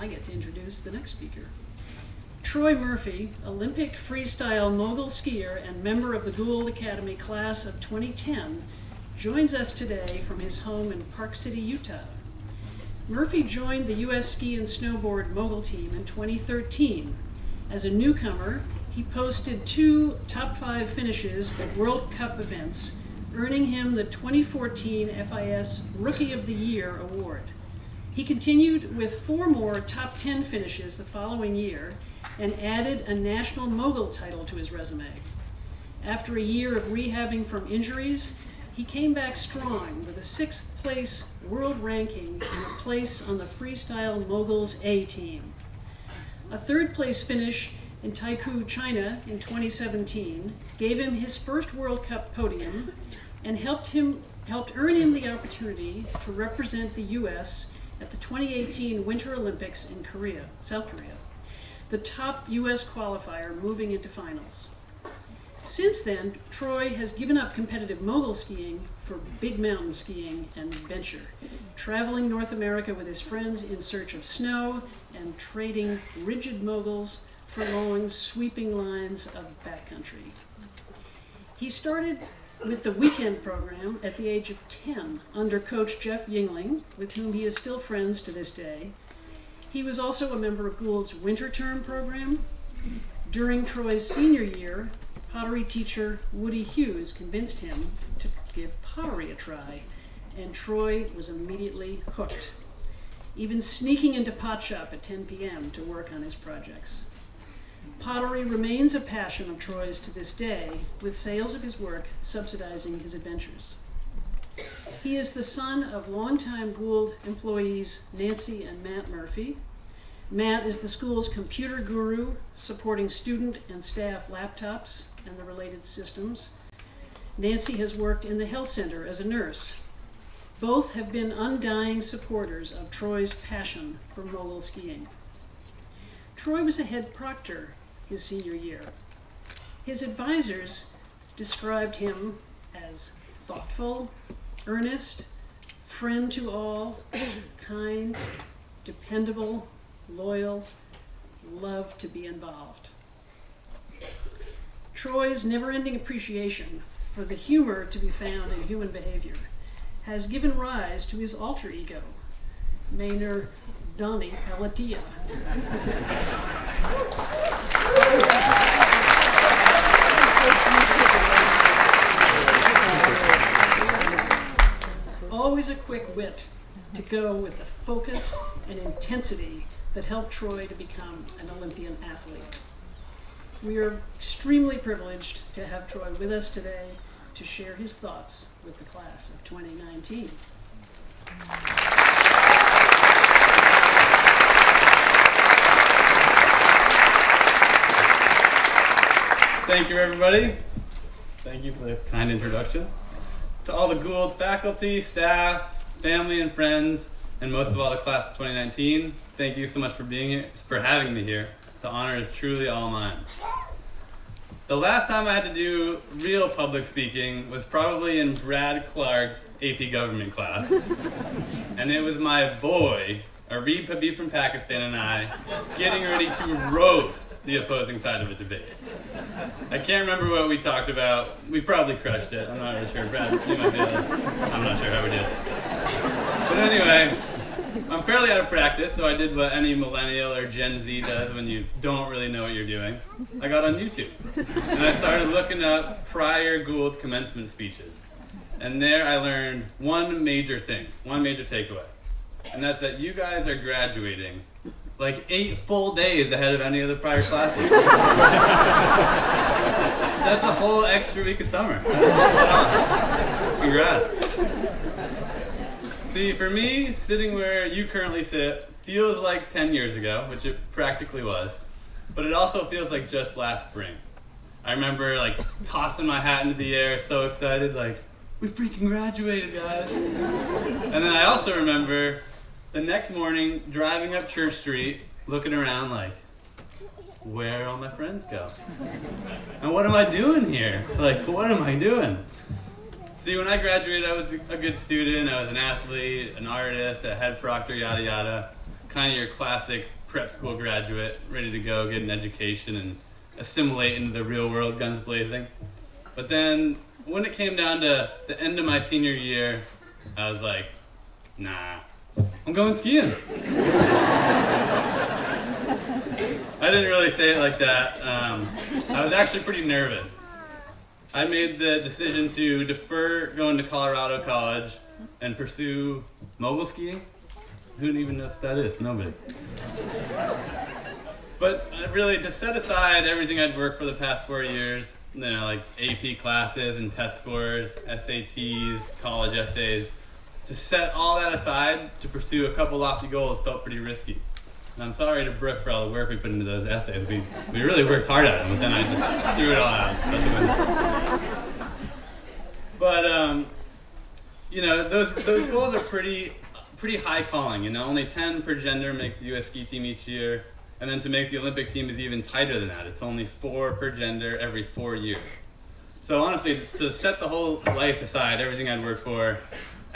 I get to introduce the next speaker. Troy Murphy, Olympic freestyle mogul skier and member of the Gould Academy class of 2010, joins us today from his home in Park City, Utah. Murphy joined the U.S. ski and snowboard mogul team in 2013. As a newcomer, he posted 2 top 5 finishes at World Cup events, earning him the 2014 FIS Rookie of the Year award. He continued with 4 more top 10 finishes the following year and added a national mogul title to his resume. After a year of rehabbing from injuries, he came back strong with a 6th place world ranking and a place on the Freestyle Moguls A team. A 3rd place finish in Taikoo, China in 2017 gave him his first World Cup podium and helped earn him the opportunity to represent the U.S. at the 2018 Winter Olympics in South Korea, the top U.S. qualifier moving into finals. Since then, Troy has given up competitive mogul skiing for big mountain skiing and adventure, traveling North America with his friends in search of snow and trading rigid moguls for long, sweeping lines of backcountry. He started with the weekend program at the age of 10 under coach Jeff Yingling, with whom he is still friends to this day. He was also a member of Gould's winter term program. During Troy's senior year, pottery teacher Woody Hughes convinced him to give pottery a try, and Troy was immediately hooked, even sneaking into pot shop at 10 p.m. to work on his projects. Pottery remains a passion of Troy's to this day, with sales of his work subsidizing his adventures. He is the son of longtime Gould employees Nancy and Matt Murphy. Matt is the school's computer guru, supporting student and staff laptops and the related systems. Nancy has worked in the health center as a nurse. Both have been undying supporters of Troy's passion for mogul skiing. Troy was a head proctor his senior year. His advisors described him as thoughtful, earnest, friend to all, kind, dependable, loyal, loved to be involved. Troy's never-ending appreciation for the humor to be found in human behavior has given rise to his alter ego, Maynard Donnie Elatia. Always a quick wit to go with the focus and intensity that helped Troy to become an Olympian athlete. We are extremely privileged to have Troy with us today to share his thoughts with the class of 2019. Thank you, everybody. Thank you for the kind introduction. To all the Gould faculty, staff, family, and friends, and most of all the class of 2019, thank you so much for being here, for having me here. The honor is truly all mine. The last time I had to do real public speaking was probably in Brad Clark's AP Government class. And it was my boy, Arib Habib from Pakistan, and I getting ready to roast the opposing side of a debate. I can't remember what we talked about. We probably crushed it. I'm not really sure. Brad, you might be able to, I'm not sure how we did. But anyway, I'm fairly out of practice, so I did what any millennial or Gen Z does when you don't really know what you're doing. I got on YouTube, and I started looking up prior Gould commencement speeches. And there I learned one major thing, one major takeaway. And that's that you guys are graduating like 8 full days ahead of any of the prior classes. That's a whole extra week of summer. Congrats. See, for me, sitting where you currently sit feels like 10 years ago, which it practically was, but it also feels like just last spring. I remember like tossing my hat into the air, so excited, like, we freaking graduated, guys. And then I also remember the next morning driving up Church Street, looking around like, where all my friends go? And what am I doing here? Like, what am I doing? See, when I graduated, I was a good student, I was an athlete, an artist, a head proctor, yada yada. kind of your classic prep school graduate, ready to go get an education and assimilate into the real world, guns blazing. But then when it came down to the end of my senior year, I was like, nah, I'm going skiing. I didn't really say it like that. I was actually pretty nervous. I made the decision to defer going to Colorado College and pursue mogul skiing. Who even knows what that is? Nobody. But really, to set aside everything I'd worked for the past 4 years, like AP classes and test scores, SATs, college essays, to set all that aside to pursue a couple lofty goals felt pretty risky. And I'm sorry to Brooke for all the work we put into those essays. We really worked hard at them, but then I just threw it all out. But those goals are pretty high calling. Only 10 per gender make the U.S. ski team each year, and then to make the Olympic team is even tighter than that. It's only 4 per gender every 4 years. So honestly, to set the whole life aside, everything I'd worked for,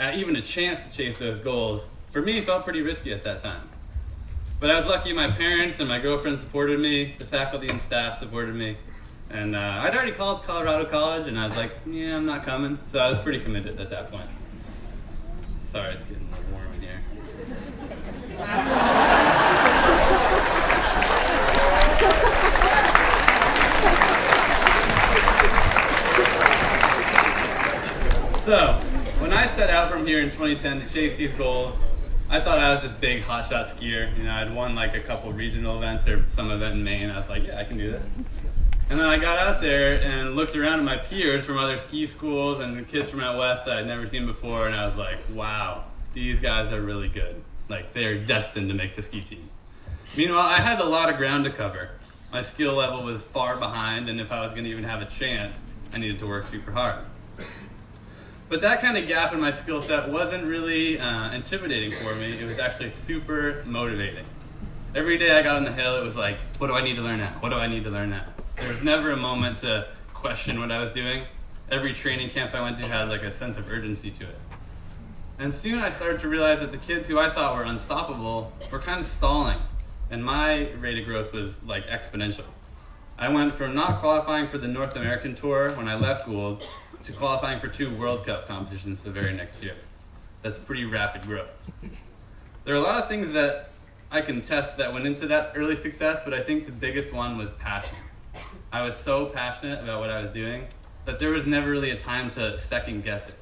even a chance to chase those goals, for me felt pretty risky at that time. But I was lucky my parents and my girlfriend supported me, the faculty and staff supported me. And I'd already called Colorado College and I was like, yeah, I'm not coming. So I was pretty committed at that point. Sorry, it's getting a little warm in here. So, when I set out from here in 2010 to chase these goals, I thought I was this big hotshot skier. I'd won like a couple regional events or some event in Maine. I was like, yeah, I can do this. And then I got out there and looked around at my peers from other ski schools and kids from out west that I'd never seen before, and I was like, wow, these guys are really good. Like, they're destined to make the ski team. Meanwhile, I had a lot of ground to cover. My skill level was far behind, and if I was going to even have a chance, I needed to work super hard. But that kind of gap in my skill set wasn't really intimidating for me. It was actually super motivating. Every day I got on the hill, it was like, what do I need to learn now? What do I need to learn now? There was never a moment to question what I was doing. Every training camp I went to had like a sense of urgency to it. And soon I started to realize that the kids who I thought were unstoppable were kind of stalling. And my rate of growth was like exponential. I went from not qualifying for the North American Tour when I left Gould to qualifying for 2 World Cup competitions the very next year. That's pretty rapid growth. There are a lot of things that I can test that went into that early success, but I think the biggest one was passion. I was so passionate about what I was doing that there was never really a time to second guess it.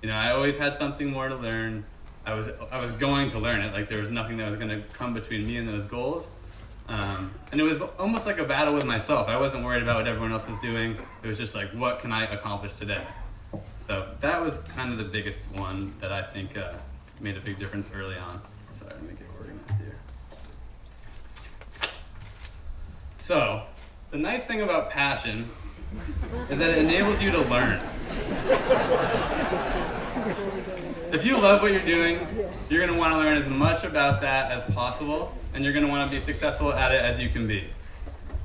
I always had something more to learn. I was going to learn it. Like, there was nothing that was going to come between me and those goals. And it was almost like a battle with myself. I wasn't worried about what everyone else was doing. It was just like, what can I accomplish today? So that was kind of the biggest one that I think made a big difference early on. Sorry, let me get organized here. So, the nice thing about passion is that it enables you to learn. If you love what you're doing, you're going to want to learn as much about that as possible, and you're going to want to be successful at it as you can be.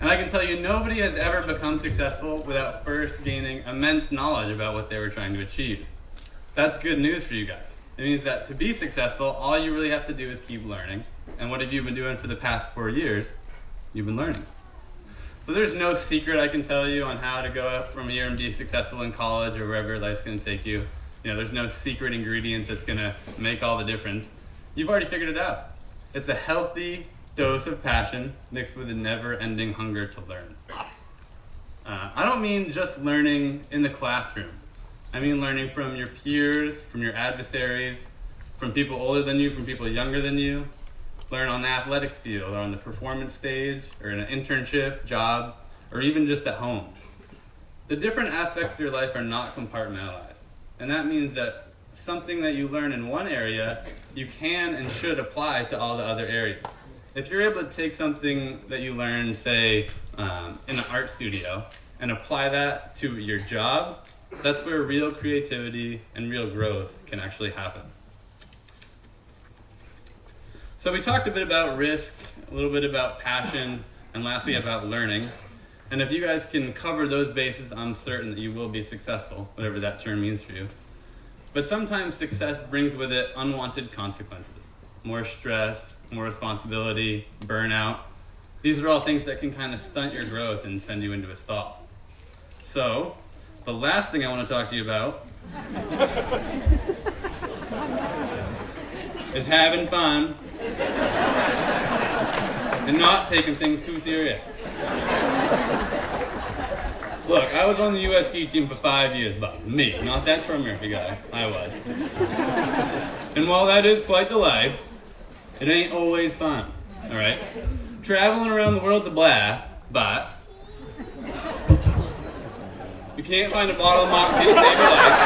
And I can tell you, nobody has ever become successful without first gaining immense knowledge about what they were trying to achieve. That's good news for you guys. It means that to be successful, all you really have to do is keep learning. And what have you been doing for the past 4 years? You've been learning. So there's no secret I can tell you on how to go up from here and be successful in college or wherever life's going to take you. There's no secret ingredient that's going to make all the difference. You've already figured it out. It's a healthy dose of passion mixed with a never-ending hunger to learn. I don't mean just learning in the classroom. I mean learning from your peers, from your adversaries, from people older than you, from people younger than you. Learn on the athletic field, or on the performance stage, or in an internship, job, or even just at home. The different aspects of your life are not compartmentalized. And that means that something that you learn in one area, you can and should apply to all the other areas. If you're able to take something that you learn, say, in an art studio, and apply that to your job, that's where real creativity and real growth can actually happen. So we talked a bit about risk, a little bit about passion, and lastly about learning. And if you guys can cover those bases, I'm certain that you will be successful, whatever that term means for you. But sometimes success brings with it unwanted consequences. more stress, more responsibility, burnout. These are all things that can kind of stunt your growth and send you into a stall. So, the last thing I want to talk to you about is having fun and not taking things too serious. Look, I was on the U.S. ski team for 5 years, but me, not that Troy Murphy guy, I was. And while that is quite the life, it ain't always fun, all right? Traveling around the world's a blast, but you can't find a bottle of Moxie to save your life.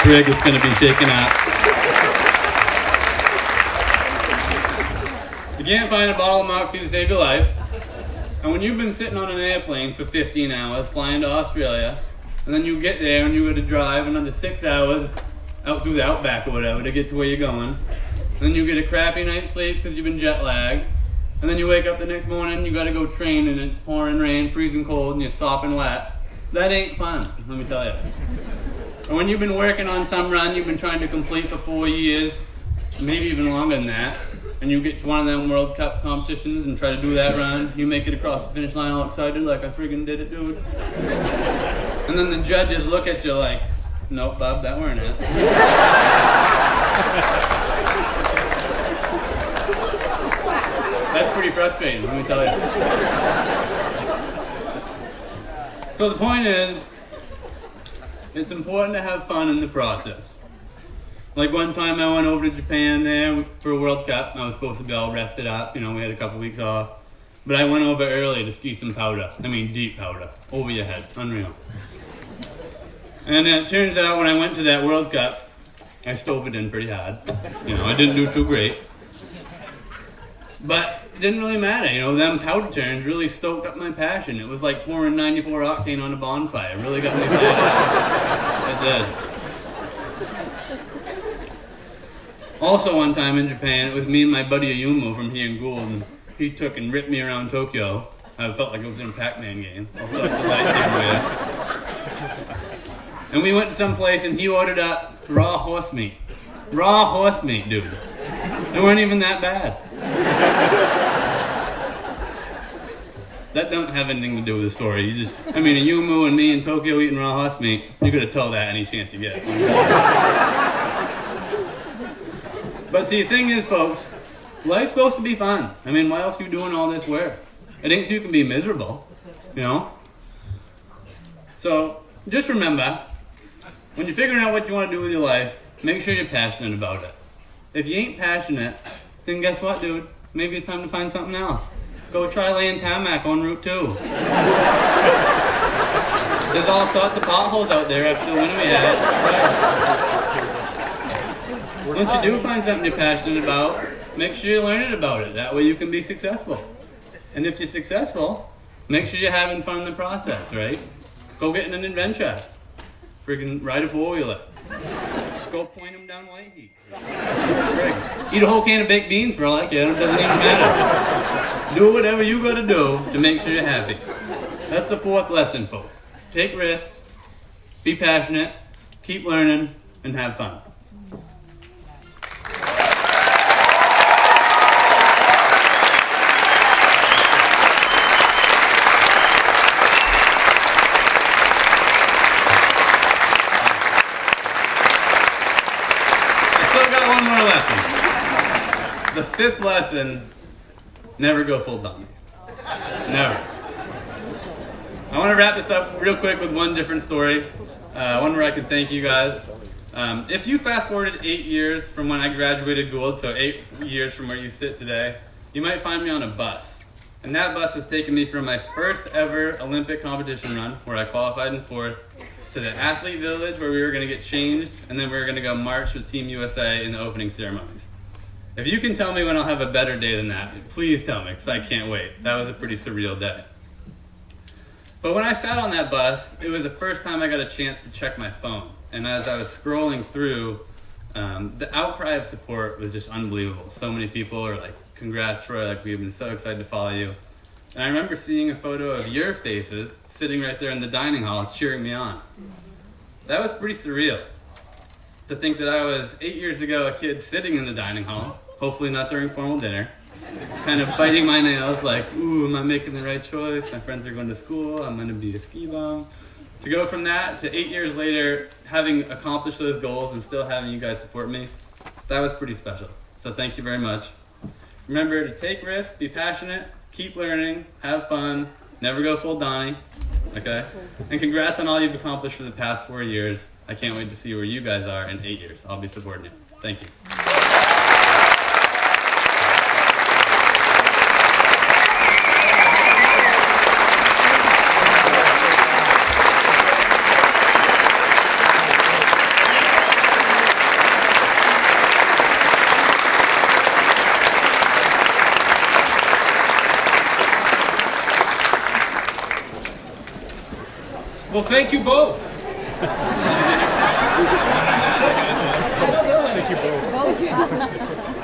Greg is going to be shaken up. You can't find a bottle of Moxie to save your life. And when you've been sitting on an airplane for 15 hours flying to Australia, and then you get there and you got to drive another 6 hours out through the outback or whatever to get to where you're going, and then you get a crappy night's sleep because you've been jet lagged, and then you wake up the next morning, you got to go train and it's pouring rain, freezing cold, and you're sopping wet. That ain't fun, let me tell you. Or when you've been working on some run you've been trying to complete for 4 years, maybe even longer than that, and you get to one of them World Cup competitions and try to do that run, you make it across the finish line all excited like I friggin' did it, dude. And then the judges look at you like, nope, Bob, that weren't it. That's pretty frustrating, let me tell you. So the point is, it's important to have fun in the process. Like one time I went over to Japan there for a World Cup. I was supposed to be all rested up, you know, we had a couple weeks off. But I went over early to ski some powder. I mean deep powder, over your head, unreal. And it turns out when I went to that World Cup, I stove it in pretty hard. You know, I didn't do too great. But it didn't really matter, you know, them powder turns really stoked up my passion. It was like pouring 94 octane on a bonfire. It really got me fired up. It did. Also one time in Japan, it was me and my buddy Ayumu from here in Gould, and he took and ripped me around Tokyo. I felt like I was in a Pac-Man game. Also, the lightsaber. And we went to some place and he ordered up raw horse meat. Raw horse meat, dude. They weren't even that bad. That don't have anything to do with the story. You just, I mean, Ayumu and me in Tokyo eating raw horse meat, you could have told that any chance you get. But see, the thing is, folks, life's supposed to be fun. I mean, why else are you doing all this work? It ain't so you can be miserable, you know? So, just remember, when you're figuring out what you want to do with your life, make sure you're passionate about it. If you ain't passionate, then guess what, dude? Maybe it's time to find something else. Go try laying tarmac on Route 2. There's all sorts of potholes out there after the winter we had. Once you do find something you're passionate about, make sure you're learning about it. That way you can be successful. And if you're successful, make sure you're having fun in the process, right? Go get in an adventure. Freaking ride a four-wheeler. Go point them down White Heat. Eat a whole can of baked beans for all I care. It doesn't even matter. Do whatever you gotta do to make sure you're happy. That's the fourth lesson, folks. Take risks, be passionate, keep learning, and have fun. The fifth lesson, never go full time. Never. I want to wrap this up real quick with one different story. One where I can thank you guys. If you fast forwarded 8 years from when I graduated Gould, so 8 years from where you sit today, you might find me on a bus. And that bus has taken me from my first ever Olympic competition run, where I qualified in 4th, to the athlete village where we were going to get changed, and then we were going to go march with Team USA in the opening ceremonies. If you can tell me when I'll have a better day than that, please tell me, because I can't wait. That was a pretty surreal day. But when I sat on that bus, it was the first time I got a chance to check my phone. And as I was scrolling through, the outcry of support was just unbelievable. So many people are like, congrats Troy, like we've been so excited to follow you. And I remember seeing a photo of your faces sitting right there in the dining hall cheering me on. That was pretty surreal. to think that I was 8 years ago a kid sitting in the dining hall, hopefully not during formal dinner, kind of biting my nails like, ooh, am I making the right choice? My friends are going to school, I'm going to be a ski bum. To go from that to 8 years later, having accomplished those goals and still having you guys support me, that was pretty special. So thank you very much. Remember to take risks, be passionate, keep learning, have fun, never go full Donnie, okay? And congrats on all you've accomplished for the past 4 years. I can't wait to see where you guys are in 8 years. I'll be supporting you. Thank you. Well, thank you both. Thank you both.